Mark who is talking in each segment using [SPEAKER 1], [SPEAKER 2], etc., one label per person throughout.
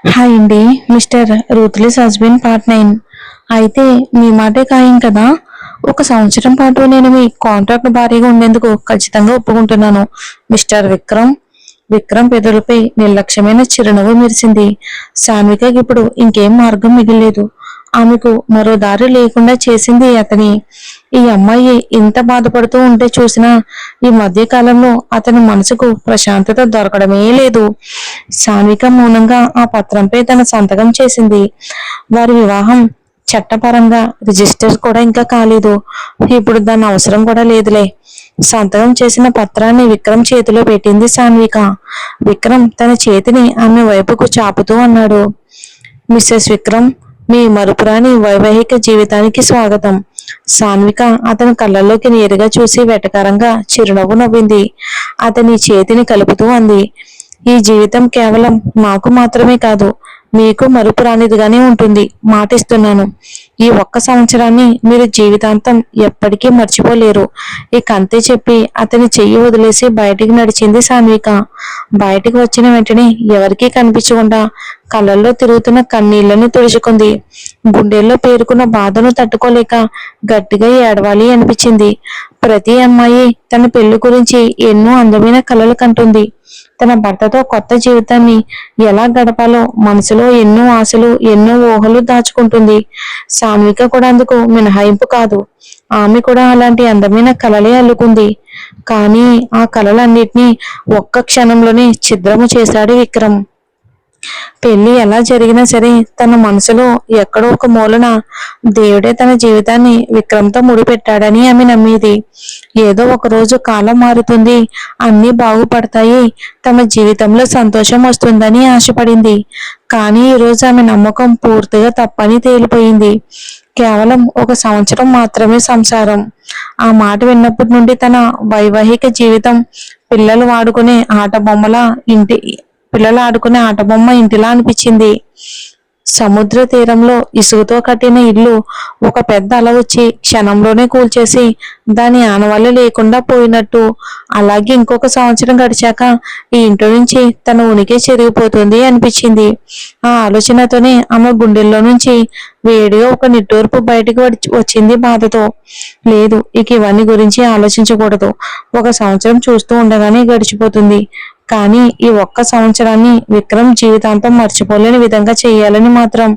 [SPEAKER 1] Hi అండి. Mister ruthless husband part 9. అయితే మీ మాటే ఖాయం కదా. ఒక సంవత్సరం పాటు నేను మీ కాంట్రాక్ట్ భారీగా ఉండేందుకు ఖచ్చితంగా ఒప్పుకుంటున్నాను. మిస్టర్ విక్రమ్. విక్రమ్ పెదవులపై నిర్లక్ష్యమైన చిరునవ్వు మెరిసింది. సాన్వికకి ఇప్పుడు ఇంకేం మార్గం మిగిలేదు. ఆమెకు మరో దారి లేకుండా చేసింది అతని. ఈ అమ్మాయి ఇంత బాధపడుతూ ఉంటే చూసినా ఈ మధ్య కాలంలో అతని మనసుకు ప్రశాంతత దొరకడమే లేదు. సాన్విక మౌనంగా ఆ పత్రంపై తన సంతకం చేసింది. వారి వివాహం చట్టపరంగా రిజిస్టర్ కూడా ఇంకా కాలేదు. ఇప్పుడు దాని అవసరం కూడా లేదులే. సంతకం చేసిన పత్రాన్ని విక్రమ్ చేతిలో పెట్టింది సాన్విక. విక్రమ్ తన చేతిని ఆమె వైపుకు చాపుతూ అన్నాడు, మిస్సెస్ విక్రమ్, మీ మరుపురాని వైవాహిక జీవితానికి స్వాగతం. సాన్విక అతని కళ్ళల్లోకి నేరుగా చూసి వెటకారంగా చిరునవ్వు నవ్వింది. అతని చేతిని కలుపుతూ అంది, ఈ జీవితం కేవలం నాకు మాత్రమే కాదు, మీకు మరుపురానిదిగానే ఉంటుంది. మాటిస్తున్నాను. ఈ ఒక్క సంవత్సరాన్ని మీరు జీవితాంతం ఎప్పటికీ మర్చిపోలేరు. ఇక అంతే చెప్పి అతని చెయ్యి వదిలేసి బయటికి నడిచింది సాన్విక. బయటికి వచ్చిన వెంటనే ఎవరికీ కనిపించకుండా కళ్ళల్లో తిరుగుతున్న కన్నీళ్లను తుడుచుకుంది. గుండెల్లో పేరుకున్న బాధను తట్టుకోలేక గట్టిగా ఏడవాలి అనిపించింది. ప్రతి అమ్మాయి తన పెళ్లి గురించి ఎన్నో అందమైన కలలు కంటుంది. తన భర్తతో కొత్త జీవితాన్ని ఎలా గడపాలో మనసులో ఎన్నో ఆశలు, ఎన్నో ఊహలు దాచుకుంటుంది. సాన్విక కూడా అందుకు మినహాయింపు కాదు. ఆమె కూడా అలాంటి అందమైన కలలే అల్లుకుంది. కానీ ఆ కలలన్నిటినీ ఒక్క క్షణంలోనే ఛిద్రము చేశాడు విక్రమ్. పెళ్లి ఎలా జరిగినా సరే తన మనసులో ఎక్కడో ఒక మూలన దేవుడే తన జీవితాన్ని విక్రమ్తో ముడిపెట్టాడని ఆమె నమ్మేది. ఏదో ఒక రోజు కాలం మారుతుంది, అన్నీ బాగుపడతాయి, తమ జీవితంలో సంతోషం వస్తుందని ఆశపడింది. కానీ ఈరోజు ఆమె నమ్మకం పూర్తిగా తప్పని తేలిపోయింది. కేవలం ఒక సంవత్సరం మాత్రమే సంసారం. ఆ మాట విన్నప్పటి నుండి తన వైవాహిక జీవితం పిల్లలు ఆడుకునే ఆట బొమ్మ ఇంటిలా అనిపించింది. సముద్ర తీరంలో ఇసుకతో కట్టిన ఇల్లు ఒక పెద్ద అల వచ్చి క్షణంలోనే కూల్చేసి దాని ఆనవాళ్ళు లేకుండా పోయినట్టు. అలాగే ఇంకొక సంవత్సరం గడిచాక ఈ ఇంటి నుంచి తన ఉనికి చెరిగిపోతుంది అనిపించింది. ఆ ఆలోచనతోనే ఆమె గుండెల్లో నుంచి వేడిగా ఒక నిట్టూర్పు బయటకు వచ్చింది బాధతో. లేదు, ఇక ఇవన్నీ గురించి ఆలోచించకూడదు. ఒక సంవత్సరం చూస్తూ ఉండగానే గడిచిపోతుంది. కానీ ఈ ఒక్క సంవత్సరాన్ని విక్రమ్ జీవితాంతం మర్చిపోలేని విధంగా చేయాలని మాత్రం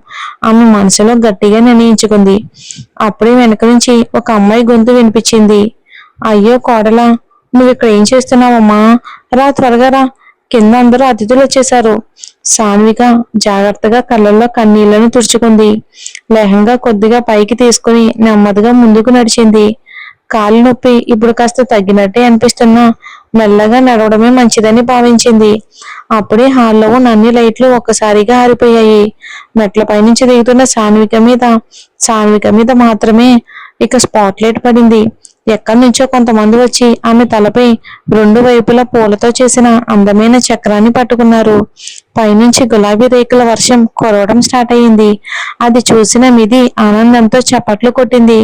[SPEAKER 1] ఆమె మనసులో గట్టిగా నిర్ణయించుకుంది. అప్పుడే వెనక నుంచి ఒక అమ్మాయి గొంతు వినిపించింది. అయ్యో కోడలా, నువ్వు ఇక్కడ ఏం చేస్తున్నావమ్మా? రా, త్వరగా రా, కింద అందరూ అతిథులు వచ్చేశారు. సాన్విక జాగ్రత్తగా కళ్ళల్లో కన్నీళ్లను తుడుచుకుంది. లెహంగా కొద్దిగా పైకి తీసుకుని నెమ్మదిగా ముందుకు నడిచింది. కాలు నొప్పి ఇప్పుడు కాస్త తగ్గినట్టే అనిపిస్తున్నా మెల్లగా నడవడమే మంచిదని భావించింది. అప్పుడే హాల్లో ఉన్న అన్ని లైట్లు ఒక్కసారిగా ఆరిపోయాయి. మెట్లపై నుంచి దిగుతున్న సాన్విక మీద మాత్రమే ఇక స్పాట్ లైట్ పడింది. ఎక్కడి నుంచో కొంతమంది వచ్చి ఆమె తలపై రెండు వైపులా పూలతో చేసిన అందమైన చక్రాన్ని పట్టుకున్నారు. పైనుంచి గులాబీ రేకుల వర్షం కురవడం స్టార్ట్ అయింది. అది చూసిన మిది ఆనందంతో చప్పట్లు కొట్టింది.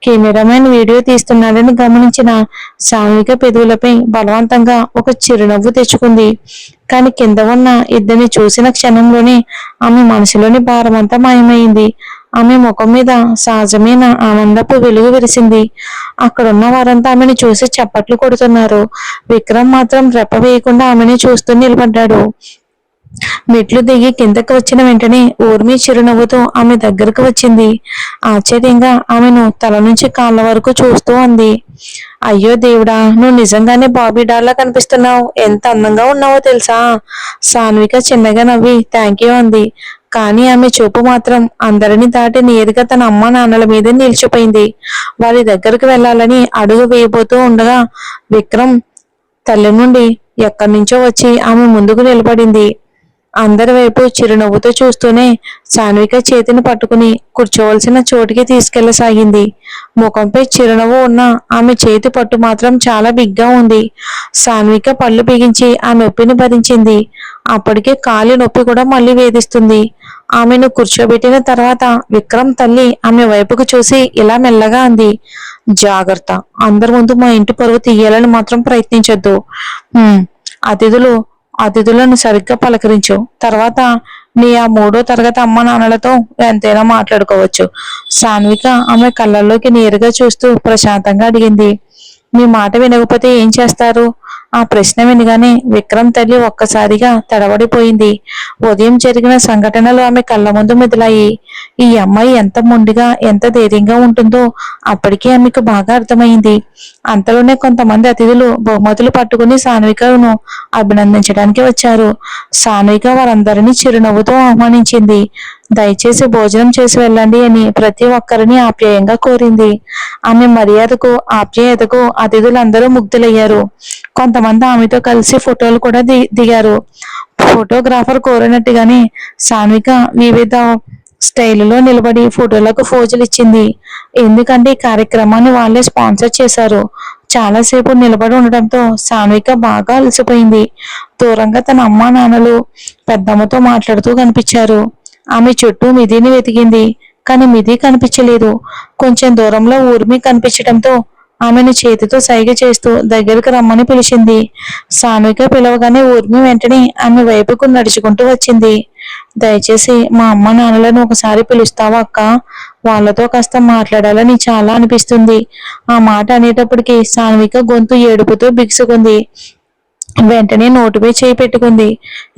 [SPEAKER 1] కెమెరామెన్ వీడియో తీస్తున్నాడని గమనించిన సాన్విక పెదవులపై బలవంతంగా ఒక చిరునవ్వు తెచ్చుకుంది. కాని కింద ఉన్న ఇద్దరిని చూసిన క్షణంలోనే ఆమె మనసులోని భారమంతా మాయమైంది. ఆమె ముఖం మీద సహజమైన ఆనందపు వెలుగు విరిసింది. అక్కడున్న వారంతా ఆమెను చూసి చప్పట్లు కొడుతున్నారు. విక్రమ్ మాత్రం రెప్ప వేయకుండా ఆమెను చూస్తూ నిలబడ్డాడు. మెట్లు దిగి కిందకు వచ్చిన వెంటనే ఊర్మి చిరునవ్వుతో ఆమె దగ్గరకు వచ్చింది. ఆశ్చర్యంగా ఆమెను తల నుంచి కాళ్ళ వరకు చూస్తూ అంది, అయ్యో దేవుడా, నువ్వు నిజంగానే బాబీ డాల్లా కనిపిస్తున్నావు. ఎంత అందంగా ఉన్నావో తెలుసా? సాన్విక చిన్నగా నవ్వి థ్యాంక్ యూ అంది. కానీ ఆమె చూపు మాత్రం అందరిని దాటి నేరుగా తన అమ్మ నాన్నల మీద నిలిచిపోయింది. వారి దగ్గరకు వెళ్లాలని అడుగు వేయబోతూ ఉండగా విక్రమ్ తల్లి నుండి ఎక్కడి నుంచో వచ్చి ఆమె ముందుకు నిలబడింది. అందరి వైపు చిరునవ్వుతో చూస్తూనే సాన్విక చేతిని పట్టుకుని కూర్చోవలసిన చోటికి తీసుకెళ్లసాగింది. ముఖంపై చిరునవ్వు ఉన్న ఆమె చేతి పట్టు మాత్రం చాలా బిగ్గా ఉంది. సాన్విక పళ్ళు బిగించి ఆ నొప్పిని భరించింది. అప్పటికే కాలి నొప్పి కూడా మళ్ళీ వేధిస్తుంది. ఆమెను కూర్చోబెట్టిన తర్వాత విక్రమ్ తల్లి ఆమె వైపుకు చూసి ఇలా మెల్లగా అంది, జాగ్రత్త, అందరి ముందు మా ఇంటి పరువు తీయాలని మాత్రం ప్రయత్నించొద్దు. అతిథులను సరిగ్గా పలకరించు. తర్వాత నీ ఆ మూడో తరగతి అమ్మ నాన్నలతో ఎంతైనా మాట్లాడుకోవచ్చు. సాన్విక ఆమె కళ్ళల్లోకి నేరుగా చూస్తూ ప్రశాంతంగా అడిగింది. మీ మాట వినకపోతే ఏం చేస్తారు? ఆ ప్రశ్న వినగానే విక్రమ్ తల్లి ఒక్కసారిగా తడబడిపోయింది. ఉదయం జరిగిన సంఘటనలు ఆమె కళ్ళ ముందు మెదిలాయి. ఈ అమ్మాయి ఎంత మొండిగా, ఎంత ధైర్యంగా ఉంటుందో అప్పటికే ఆమెకు బాగా అర్థమైంది. అంతలోనే కొంతమంది అతిథులు బహుమతులు పట్టుకుని సాన్వికను అభినందించడానికి వచ్చారు. సాన్విక వారందరినీ చిరునవ్వుతో ఆహ్వానించింది. దయచేసి భోజనం చేసి వెళ్ళండి అని ప్రతి ఒక్కరిని ఆప్యాయంగా కోరింది. ఆమె మర్యాదకు, ఆప్యాయతకు అతిథులందరూ ముగ్ధులయ్యారు. కొంతమంది ఆమెతో కలిసి ఫోటోలు కూడా దిగారు. ఫోటోగ్రాఫర్ కోరినట్టుగానే సాన్విక వివిధ స్టైల్లో నిలబడి ఫోటోలకు ఫోజులు ఇచ్చింది. ఎందుకంటే ఈ కార్యక్రమాన్ని వాళ్ళే స్పాన్సర్ చేశారు. చాలాసేపు నిలబడి ఉండడంతో సాన్విక బాగా అలసిపోయింది. దూరంగా తన అమ్మా నాన్నలు పెద్దమ్మతో మాట్లాడుతూ కనిపించారు. ఆమె చుట్టూ మిదిని వెతికింది, కానీ మిది కనిపించలేదు. కొంచెం దూరంలో ఊర్మి కనిపించడంతో ఆమెను చేతితో సైగ చేస్తూ దగ్గరకు రమ్మని పిలిచింది. సాన్విక పిలవగానే ఊర్మి వెంటనే ఆమె వైపుకు నడుచుకుంటూ వచ్చింది. దయచేసి మా అమ్మ నాన్నలను ఒకసారి పిలుస్తావా అక్క? వాళ్ళతో కాస్త మాట్లాడాలని చాలా అనిపిస్తుంది. ఆ మాట అనేటప్పటికీ సాన్విక గొంతు ఏడుపుతో బిగుసుకుంది. వెంటనే నోటిపై చేయి పెట్టుకుంది.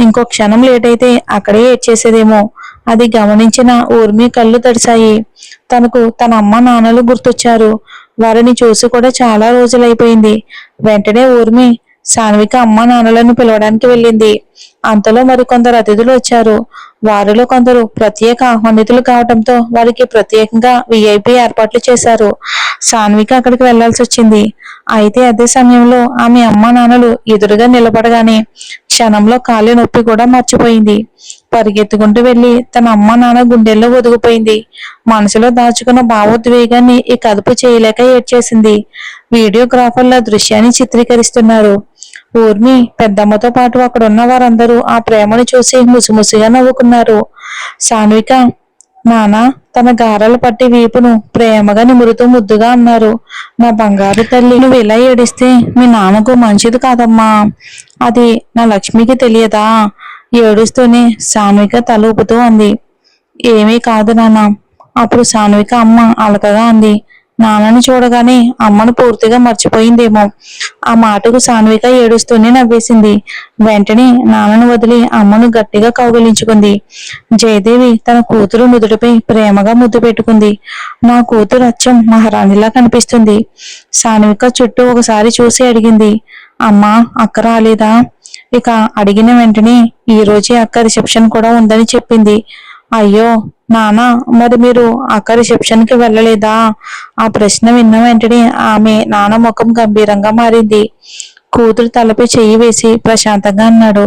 [SPEAKER 1] ఇంకో క్షణం లేట్ అయితే అక్కడే ఏడ్చేసేదేమో. అది గమనించిన ఊర్మి కళ్ళు తడిశాయి. తనకు తన అమ్మ నాన్నలు గుర్తొచ్చారు. వారిని చూసి కూడా చాలా రోజులైపోయింది. వెంటనే ఊర్మి సాన్విక అమ్మ నాన్నలను పిలవడానికి వెళ్ళింది. అంతలో మరికొందరు అతిథులు వచ్చారు. వారిలో కొందరు ప్రత్యేక ఆహ్వానితులు కావడంతో వారికి ప్రత్యేకంగా విఐపి ఏర్పాట్లు చేశారు. సాన్విక అక్కడికి వెళ్లాల్సి వచ్చింది. అయితే అదే సమయంలో ఆమె అమ్మ నాన్నలు ఎదురుగా నిలబడగానే క్షణంలో కాలి నొప్పి కూడా మర్చిపోయింది. పరిగెత్తుకుంటూ వెళ్లి తన అమ్మ నాన్న గుండెల్లో ఒదిగిపోయింది. మనసులో దాచుకున్న భావోద్వేగాన్ని ఈ కదుపు చేయలేక ఏడ్చేసింది. వీడియోగ్రాఫర్ల దృశ్యాన్ని చిత్రీకరిస్తున్నారు. ఊర్మి పెద్దమ్మతో పాటు అక్కడ ఉన్న వారందరూ ఆ ప్రేమను చూసి ముసిముసిగా నవ్వుకున్నారు. సాన్విక నాన్న తన గారాలు పట్టి వీపును ప్రేమగా నిమురుతూ ముద్దుగా అన్నారు. నా బంగారు తల్లి, నువ్వు ఇలా ఏడిస్తే మీ నాన్నకు మంచిది కాదమ్మా. అది నా లక్ష్మికి తెలియదా? ఏడుస్తూనే సాన్విక తల ఊపుతూ అంది. ఏమీ కాదు నాన్న. అప్పుడు సాన్విక అమ్మ అలకగా అంది. నాన్నని చూడగానే అమ్మను పూర్తిగా మర్చిపోయిందేమో. ఆ మాటకు సాన్విక ఏడుస్తూనే నవ్వేసింది. వెంటనే నాన్నను వదిలి అమ్మను గట్టిగా కౌగిలించుకుంది. జయదేవి తన కూతురు నుదుటిపై ప్రేమగా ముద్దు పెట్టుకుంది. నా కూతురు అచ్చం మహారాణిలా కనిపిస్తుంది. సాన్విక చుట్టూ ఒకసారి చూసి అడిగింది. అమ్మా, అక్క రాలేదా? ఇక అడిగిన వెంటనే ఈ రోజే అక్క రిసెప్షన్ కూడా ఉందని చెప్పింది. అయ్యో నానా, మరి మీరు అక్క రిసెప్షన్ కి వెళ్ళలేదా? ఆ ప్రశ్న విన్న వెంటనే ఆమె నాన్న ముఖం గంభీరంగా మారింది. కూతురు తలపై చెయ్యి వేసి ప్రశాంతంగా అన్నాడు.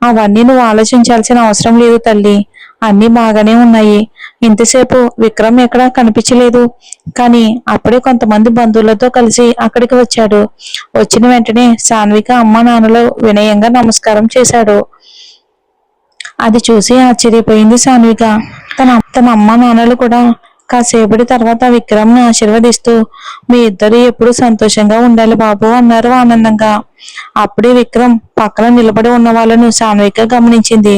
[SPEAKER 1] అవన్నీ నువ్వు ఆలోచించాల్సిన అవసరం లేదు తల్లి. అన్నీ బాగానే ఉన్నాయి. ఇంతసేపు విక్రమ్ ఎక్కడా కనిపించలేదు. కానీ అప్పుడే కొంతమంది బంధువులతో కలిసి అక్కడికి వచ్చాడు. వచ్చిన వెంటనే సాన్విక అమ్మ నాన్నలు వినయంగా నమస్కారం చేశాడు. అది చూసి ఆశ్చర్యపోయింది సాన్విక. తన అమ్మ నాన్నలు కూడా కాసేపటి తర్వాత విక్రమ్ ని ఆశీర్వదిస్తూ మీ ఇద్దరు ఎప్పుడు సంతోషంగా ఉండాలి బాబు అన్నారు ఆనందంగా. అప్పుడే విక్రమ్ పక్కన నిలబడి ఉన్న వాళ్ళను సాన్విక గమనించింది.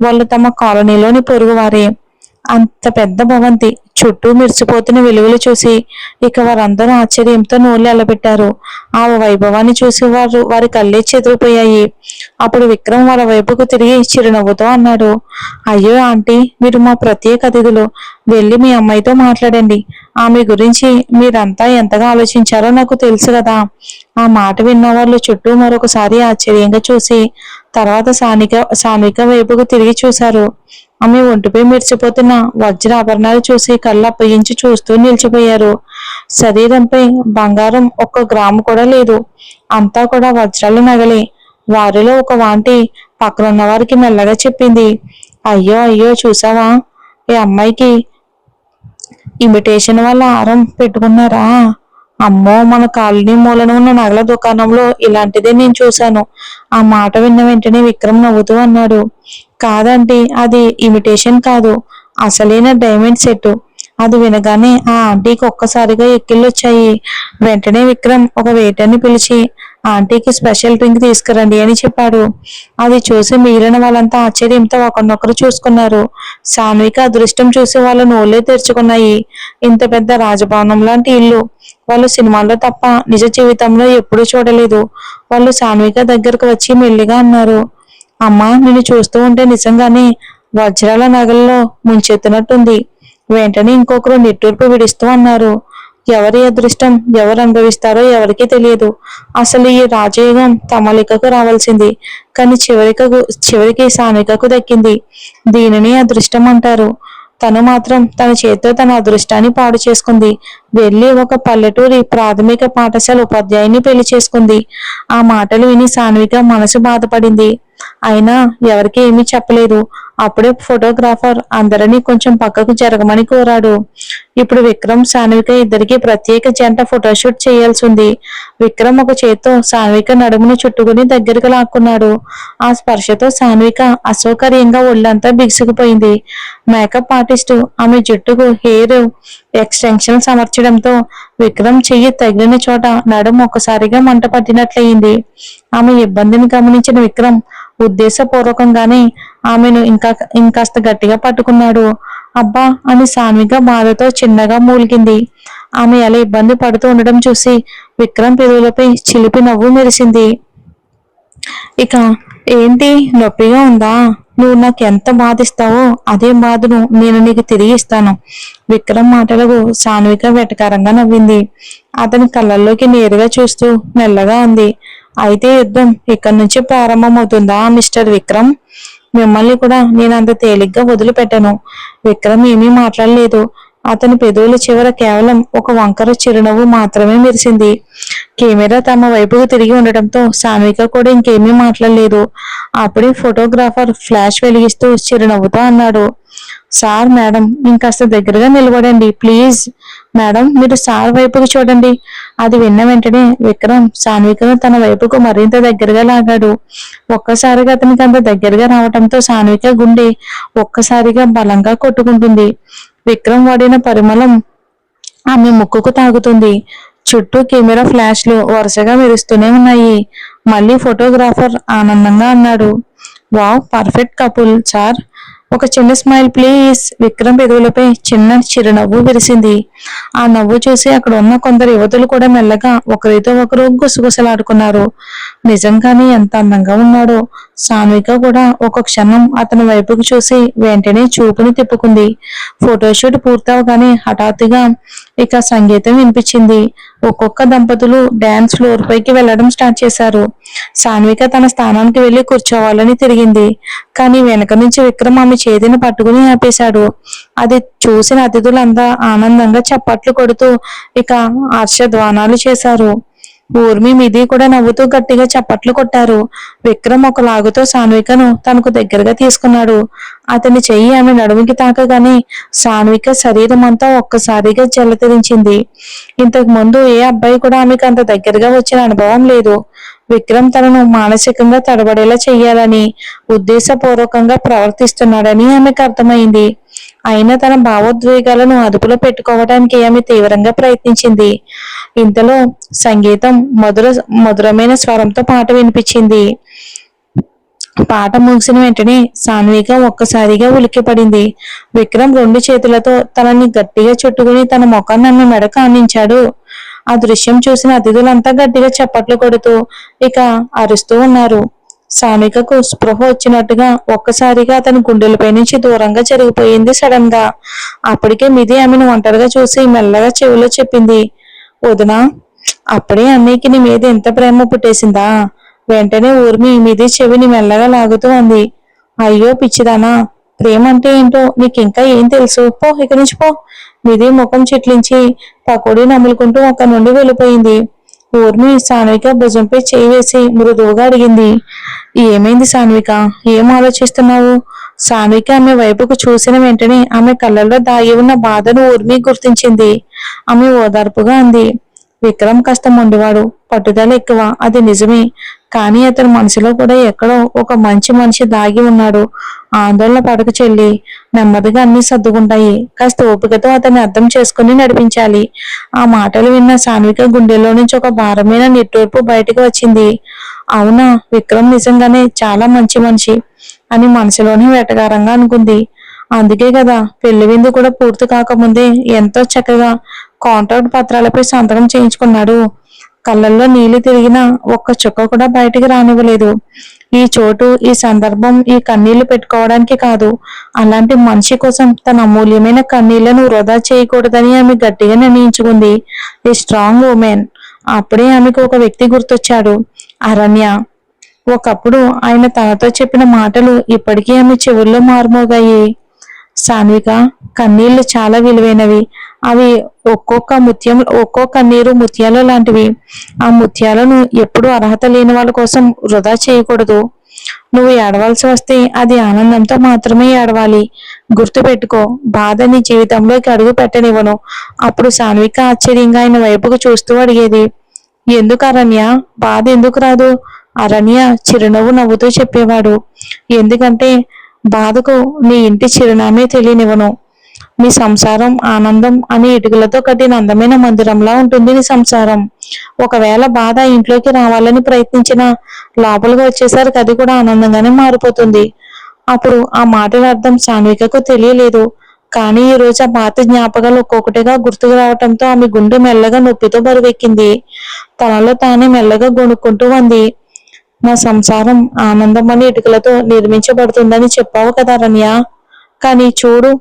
[SPEAKER 1] వాళ్ళు తమ కాలనీలోని పొరుగువారే. అంత పెద్ద భవంతి చుట్టూ మెరిసిపోతున్న వెలుగులు చూసి ఇక వారందరూ ఆశ్చర్యంతో నోళ్ళు ఎల్లబెట్టారు. ఆ వైభవాన్ని చూసి వారి కళ్ళే చెదిరిపోయాయి. అప్పుడు విక్రమ్ వాళ్ళ వైపుకు తిరిగి చిరునవ్వుతో అన్నాడు. అయ్యో ఆంటీ, మీరు మా ప్రత్యేక అతిథులు. వెళ్ళి మీ అమ్మాయితో మాట్లాడండి. ఆమె గురించి మీరంతా ఎంతగా ఆలోచించారో నాకు తెలుసు కదా. ఆ మాట విన్న వాళ్ళు చుట్టూ మరొకసారి ఆశ్చర్యంగా చూసి తర్వాత సాన్విక వైపుకు తిరిగి చూశారు. ఆమె ఒంటిపై మెరిసిపోతున్న వజ్ర ఆభరణాలు చూసి కళ్ళు అప్పగించి చూస్తూ నిలిచిపోయారు. శరీరంపై బంగారం 1 గ్రాము కూడా లేదు. అంతా కూడా వజ్రాల నగలే. వారిలో ఒక వాంటి పక్కనున్న వారికి మెల్లగా చెప్పింది. అయ్యో అయ్యో, చూసావా? ఈ అమ్మాయికి ఇమిటేషన్ వాళ్ళ హారం పెట్టుకున్నారా? అమ్మో, మన కాలనీ మూలన ఉన్న నగల దుకాణంలో ఇలాంటిదే నేను చూశాను. ఆ మాట విన్న వెంటనే విక్రమ్ నవ్వుతూ అన్నాడు. కాదంటే అది ఇమిటేషన్ కాదు, అసలైన డైమండ్ సెట్. అది వినగానే ఆ ఆంటీకి ఒక్కసారిగా ఎక్కిళ్ళొచ్చాయి. వెంటనే విక్రమ్ ఒక వెయిటర్ని పిలిచి ఆంటీకి స్పెషల్ డ్రింక్ తీసుకురండి అని చెప్పాడు. అది చూసి మిగిలిన వాళ్ళంతా ఆశ్చర్యంతో ఒకరినొకరు చూసుకున్నారు. సాన్విక అదృష్టం చూసి వాళ్ళ నోళ్లే తెరుచుకున్నాయి. ఇంత పెద్ద రాజభవనం లాంటి ఇల్లు వాళ్ళు సినిమాల్లో తప్ప నిజ జీవితంలో ఎప్పుడూ చూడలేదు. వాళ్ళు సాన్విక దగ్గరకు వచ్చి మెల్లిగా అన్నారు, అమ్మా నిన్ను చూస్తూ ఉంటే నిజంగానే వజ్రాల నగల్లో ముంచెత్తినట్టుంది. వెంటనే ఇంకొకరు నిట్టూర్పు విడుస్తూ అన్నారు, ఎవరి అదృష్టం ఎవరు అనుభవిస్తారో ఎవరికీ తెలియదు. అసలు ఈ రాజయోగం తమలికకు రావాల్సింది, కానీ చివరికి సానికకు దక్కింది. దీనిని అదృష్టం అంటారు. తను మాత్రం తన చేతితో తన అదృష్టాన్ని పాడు చేసుకుంది. వెళ్ళి ఒక పల్లెటూరి ప్రాథమిక పాఠశాల ఉపాధ్యాయుని పెళ్లి చేసుకుంది. ఆ మాటలు విని సాన్విక మనసు బాధపడింది. అయినా ఎవరికి ఏమీ చెప్పలేదు. అప్పుడే ఫోటోగ్రాఫర్ అందరినీ కొంచెం పక్కకు జరగమని కోరాడు. ఇప్పుడు విక్రమ్ సాన్విక ఇద్దరికి ప్రత్యేక జంట ఫోటోషూట్ చేయాల్సి ఉంది. విక్రమ్ ఒక చేత్తో సాన్విక నడుమును చుట్టుకుని దగ్గరికి లాక్కున్నాడు. ఆ స్పర్శతో సాన్విక అసౌకర్యంగా ఒళ్ళంతా బిగుసుకుపోయింది. మేకప్ ఆర్టిస్టు ఆమె జుట్టుకు హెయిర్ ఎక్స్టెన్షన్ అమర్చడంతో విక్రమ్ చెయ్యి తగిలిన చోట నడుము ఒక్కసారిగా మంట పట్టినట్లయింది. ఆమె ఇబ్బందిని గమనించిన విక్రమ్ ఉద్దేశపూర్వకంగానే ఆమెను ఇంకాస్త గట్టిగా పట్టుకున్నాడు. అబ్బా అని సాన్విక బాధతో చిన్నగా మూలిగింది. ఆమె అలా ఇబ్బంది పడుతూ ఉండడం చూసి విక్రమ్ పెదవులపై చిలిపి నవ్వు మెరిసింది. ఇక ఏంటి నొప్పిగా ఉందా? నువ్వు నాకు ఎంత బాధిస్తావో అదే బాధను నేను నీకు తిరిగి ఇస్తాను. విక్రమ్ మాటలకు సాన్విక వెటకారంగా నవ్వింది. అతని కళ్ళల్లోకి నేరుగా చూస్తూ మెల్లగా అంది, అయితే యుద్ధం ఇక్కడి నుంచి ప్రారంభమవుతుందా మిస్టర్ విక్రమ్? మిమ్మల్ని కూడా నేను అంత తేలిగ్గా వదిలిపెట్టను. విక్రమ్ ఏమీ మాట్లాడలేదు. అతని పెదవుల చివర కేవలం ఒక వంకర చిరునవ్వు మాత్రమే మెరిసింది. కెమెరా తమ వైపుకు తిరిగి ఉండటంతో సాన్విక కూడా ఇంకేమీ మాట్లాడలేదు. అప్పుడే ఫోటోగ్రాఫర్ ఫ్లాష్ వెలిగిస్తూ చిరునవ్వుతో అన్నాడు, సార్ మేడం ఇంకాస్త దగ్గరగా నిలబడండి ప్లీజ్. మేడం మీరు సార్ వైపుకు చూడండి. అది విన్న వెంటనే విక్రమ్ సాన్వికను తన వైపుకు మరింత దగ్గరగా లాగాడు. ఒక్కసారిగా అతనికి అంత దగ్గరగా రావటంతో సాన్విక గుండె ఒక్కసారిగా బలంగా కొట్టుకుంటుంది. విక్రమ్ వాడిన పరిమళం ఆమె ముక్కుకు తాగుతుంది. చుట్టూ కెమెరా ఫ్లాష్లు వరుసగా మెరుస్తూనే ఉన్నాయి. మళ్ళీ ఫోటోగ్రాఫర్ ఆనందంగా అన్నాడు, వావ్ పర్ఫెక్ట్ కపుల్ సార్. ఒక చిన్న స్మైల్ ప్లీజ్. విక్రమ్ పెదవులపై చిన్న చిరునవ్వు విరిసింది. ఆ నవ్వు చూసి అక్కడ ఉన్న కొందరు యువతులు కూడా మెల్లగా ఒకరితో ఒకరు గుసగుసలాడుకున్నారు. నిజంగానే ఎంత అందంగా ఉన్నాడో. సాన్విక కూడా ఒక క్షణం అతని వైపుకు చూసి వెంటనే చూపుని తిప్పుకుంది. ఫోటోషూట్ పూర్తవగానే హఠాత్తుగా ఇక సంగీతం వినిపించింది. ఒక్కొక్క దంపతులు డాన్స్ ఫ్లోర్ పైకి వెళ్లడం స్టార్ట్ చేశారు. సాన్విక తన స్థానానికి వెళ్లి కూర్చోవాలని తిరిగింది. కానీ వెనక నుంచి విక్రమ్ ఆమె చేతిని పట్టుకుని ఆపేశాడు. అది చూసిన అతిథులంతా ఆనందంగా చప్పట్లు కొడుతూ ఇక హర్షధ్వానాలు చేశారు. ఊర్మి మిది కూడా నవ్వుతూ గట్టిగా చప్పట్లు కొట్టారు. విక్రమ్ ఒక లాగుతో సాన్వికను తనకు దగ్గరగా తీసుకున్నాడు. అతని చెయ్యి ఆమె నడుముకి తాకగానే సాన్విక శరీరం అంతా ఒక్కసారిగా జలతరించింది. ఇంతకు ముందు ఏ అబ్బాయి కూడా ఆమెకు అంత దగ్గరగా వచ్చిన అనుభవం లేదు. విక్రమ్ తనను మానసికంగా తడబడేలా చెయ్యాలని ఉద్దేశపూర్వకంగా ప్రవర్తిస్తున్నాడని ఆమెకు అర్థమైంది. అయినా తన భావోద్వేగాలను అదుపులో పెట్టుకోవడానికి ఆమె తీవ్రంగా ప్రయత్నించింది. ఇంతలో సంగీతం మధురమైన స్వరంతో పాట వినిపించింది. పాట ముగిసిన వెంటనే సాన్విక ఒక్కసారిగా ఉలిక్కిపడింది. విక్రమ్ రెండు చేతులతో తనని గట్టిగా చుట్టుకుని తన ముఖాన్ని ఆమె మెడకు ఆనించాడు. ఆ దృశ్యం చూసిన అతిథులంతా గట్టిగా చప్పట్లు కొడుతూ ఇక అరుస్తూ ఉన్నారు. సాన్వికకు స్పృహ వచ్చినట్టుగా ఒక్కసారిగా అతని గుండెలపై నుంచి దూరంగా జరిగిపోయింది సడన్ గా. అప్పటికే మిది ఆమెను ఒంటరిగా చూసి మెల్లగా చెవిలో చెప్పింది, వదినా అప్పుడే అన్నయ్యకి నీ మీద ఎంత ప్రేమ పుట్టేసిందా? వెంటనే ఊర్మి మిది చెవిని మెల్లగా లాగుతూ అంది, అయ్యో పిచ్చిదానా, ప్రేమ అంటే ఏంటో నీకింకా ఏం తెలుసు, పో ఇక్కడి నుంచి పో. మిది ముఖం చిట్లించి పకోడీ నములుకుంటూ అక్కడి నుండి వెళ్ళిపోయింది. ఊర్మి సాన్విక భుజంపై చేయి వేసి మృదువుగా అడిగింది, ఏమైంది సాన్విక, ఏం ఆలోచిస్తున్నావు? సాన్విక ఆమె వైపుకు చూసిన వెంటనే ఆమె కళ్ళల్లో దాగి ఉన్న బాధను ఊర్మి గుర్తించింది. ఆమె ఓదార్పుగా అంది, విక్రమ్ కాస్త మొండివాడు, పట్టుదల ఎక్కువ, అది నిజమే. కానీ అతని మనసులో కూడా ఎక్కడో ఒక మంచి మనిషి దాగి ఉన్నాడు. ఆందోళన పడక చెల్లి, నెమ్మదిగా అన్ని సర్దుకుంటాయి. కాస్త ఓపికతో అతన్ని అర్థం చేసుకుని నడిపించాలి. ఆ మాటలు విన్న సాన్విక గుండెల్లో నుంచి ఒక భారమైన నిట్టూర్పు బయటకు వచ్చింది. అవునా, విక్రమ్ నిజంగానే చాలా మంచి మనిషి అని మనసులోనే వెటకారంగా అనుకుంది. అందుకే కదా పెళ్లి విందు కూడా పూర్తి కాకముందే ఎంతో చక్కగా కాంట్రాక్ట్ పత్రాలపై సంతకం చేయించుకున్నాడు. కళ్ళల్లో నీళ్లు తిరిగినా ఒక్క చుక్క కూడా బయటికి రానివ్వలేదు. ఈ చోటు, ఈ సందర్భం ఈ కన్నీళ్లు పెట్టుకోవడానికి కాదు, అలాంటి మనిషి కోసం తన అమూల్యమైన కన్నీళ్లను వృధా చేయకూడదని ఆమె గట్టిగా నిర్ణయించుకుంది. ఈ స్ట్రాంగ్ ఉమెన్. అప్పుడే ఆమెకు ఒక వ్యక్తి గుర్తొచ్చాడు, అరణ్య. ఒకప్పుడు ఆయన తనతో చెప్పిన మాటలు ఇప్పటికీ ఆమె చెవుల్లో మారుమోగాయి. సాన్విక, కన్నీళ్లు చాలా విలువైనవి. అవి ఒక్కో కన్నీరు ముత్యాలు లాంటివి. ఆ ముత్యాలను ఎప్పుడూ అర్హత లేని వాళ్ళ కోసం వృధా చేయకూడదు. నువ్వు ఏడవలసి వస్తే అది ఆనందంతో మాత్రమే ఏడవాలి. గుర్తుపెట్టుకో, బాధ నీ జీవితంలోకి అడుగు పెట్టనివ్వను. అప్పుడు సాన్విక ఆశ్చర్యంగా ఆయన వైపుకు చూస్తూ అడిగేది, ఎందుకు అరణ్య, బాధ ఎందుకు రాదు? అరణ్య చిరునవ్వు నవ్వుతూ చెప్పేవాడు, ఎందుకంటే బాధకు నీ ఇంటి చిరునామే తెలియనివ్వను. నీ సంసారం ఆనందం అని ఇటుకలతో కట్టిన అందమైన మందిరంలా ఉంటుంది నీ సంసారం. ఒకవేళ బాధ ఇంట్లోకి రావాలని ప్రయత్నించినా లోపలికి వచ్చేసరికి అది కూడా ఆనందంగానే మారిపోతుంది. అప్పుడు ఆ మాటల అర్థం సాన్వికకు తెలియలేదు. కానీ ఈ రోజు ఆ పాత జ్ఞాపకాలు ఒక్కొక్కటిగా గుర్తుకు రావటంతో ఆమె గుండె మెల్లగా నొప్పితో బరువెక్కింది. తనలో తానే మెల్లగా గొణుక్కుంటూ ఉంది, నా సంసారం ఆనందం అని ఇటుకలతో నిర్మించబడుతుందని చెప్పావు కదా రమ్య, కానీ చూడు,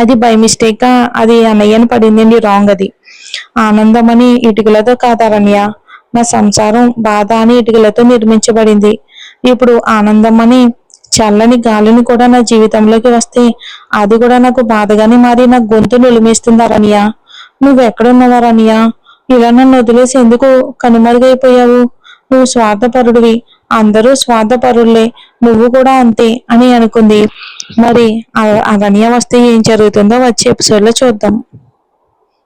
[SPEAKER 1] అది బై మిస్టేక్ గా అది అన్నయ్యని పడిందండి, రాంగ్. అది ఆనందం అని ఇటుకలతో కాదరణ్య, నా సంసారం బాధ అని ఇటుకలతో నిర్మించబడింది. ఇప్పుడు ఆనందం అని చల్లని గాలిని కూడా నా జీవితంలోకి వస్తే అది కూడా నాకు బాధగానే మారి నా గొంతు నులిమేస్తుంది అరణ్య. నువ్వెక్కడున్నావా రమ్య? ఇలా నన్ను వదిలేసి ఎందుకు కనుమరుగైపోయావు? నువ్వు స్వార్థపరుడివి, అందరూ స్వార్థపరులే, నువ్వు కూడా అంతే అని అనుకుంది. మరి అరణ్య వస్తే ఏం జరుగుతుందో వచ్చే ఎపిసోడ్ లో చూద్దాం.